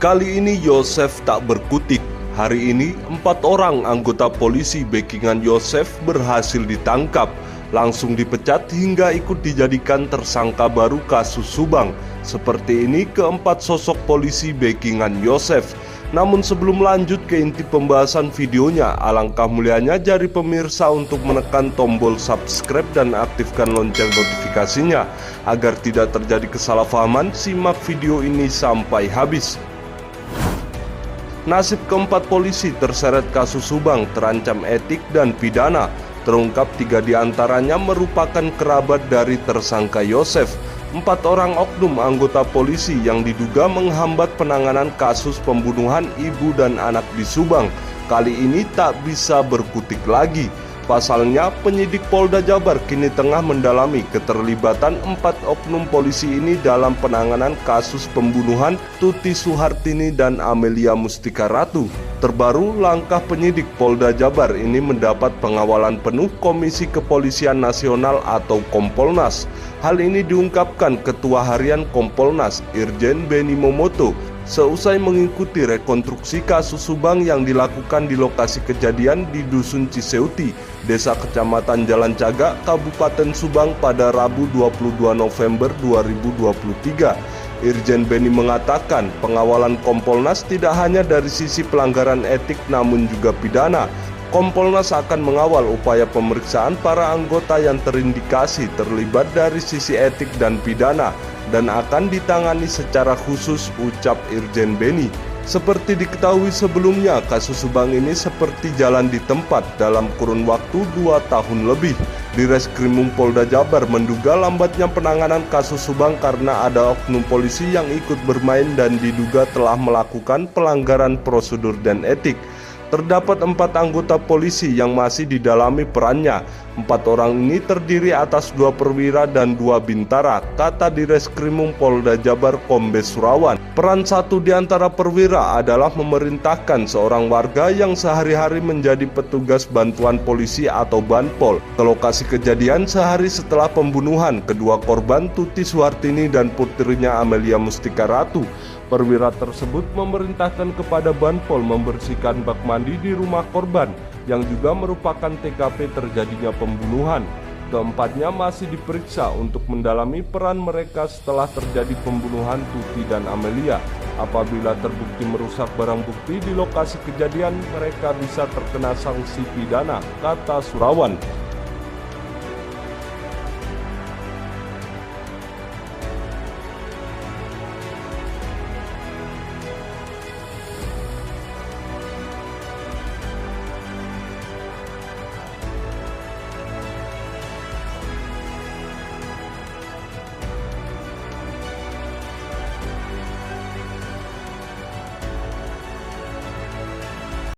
Kali ini Yosef tak berkutik. Hari ini 4 orang anggota polisi backingan Yosef berhasil ditangkap, langsung dipecat hingga ikut dijadikan tersangka baru kasus Subang. Seperti ini keempat sosok polisi backingan Yosef. Namun sebelum lanjut ke inti pembahasan videonya, alangkah mulianya jari pemirsa untuk menekan tombol subscribe dan aktifkan lonceng notifikasinya agar tidak terjadi kesalahpahaman. Simak video ini sampai habis. Nasib keempat polisi terseret kasus Subang terancam etik dan pidana. Terungkap 3 diantaranya merupakan kerabat dari tersangka Yosef. 4 orang oknum anggota polisi yang diduga menghambat penanganan kasus pembunuhan ibu dan anak di Subang kali ini tak bisa berkutik lagi. Pasalnya, penyidik Polda Jabar kini tengah mendalami keterlibatan 4 oknum polisi ini dalam penanganan kasus pembunuhan Tuti Suhartini dan Amelia Mustika Ratu. Terbaru, langkah penyidik Polda Jabar ini mendapat pengawalan penuh Komisi Kepolisian Nasional atau Kompolnas. Hal ini diungkapkan Ketua Harian Kompolnas, Irjen Beni Momoto, seusai mengikuti rekonstruksi kasus Subang yang dilakukan di lokasi kejadian di Dusun Ciseuti, Desa Kecamatan Jalan Cagak, Kabupaten Subang pada Rabu 22 November 2023. Irjen Beni mengatakan pengawalan Kompolnas tidak hanya dari sisi pelanggaran etik namun juga pidana. Kompolnas akan mengawal upaya pemeriksaan para anggota yang terindikasi terlibat dari sisi etik dan pidana dan akan ditangani secara khusus, ucap Irjen Beni. Seperti diketahui sebelumnya, kasus Subang ini seperti jalan di tempat dalam kurun waktu 2 tahun lebih. Direskrimum Polda Jabar menduga lambatnya penanganan kasus Subang karena ada oknum polisi yang ikut bermain dan diduga telah melakukan pelanggaran prosedur dan etik. Terdapat 4 anggota polisi yang masih didalami perannya. 4 orang ini terdiri atas 2 perwira dan 2 bintara, kata Direskrimum Polda Jabar Kombes Surawan. Peran 1 di antara perwira adalah memerintahkan seorang warga yang sehari-hari menjadi petugas bantuan polisi atau banpol ke lokasi kejadian sehari setelah pembunuhan kedua korban Tuti Suhartini dan putrinya Amelia Mustika Ratu. Perwira tersebut memerintahkan kepada banpol membersihkan bak mandi di rumah korban yang juga merupakan TKP terjadinya pembunuhan. Keempatnya masih diperiksa untuk mendalami peran mereka setelah terjadi pembunuhan Tuti dan Amelia. Apabila terbukti merusak barang bukti di lokasi kejadian, mereka bisa terkena sanksi pidana, kata Surawan.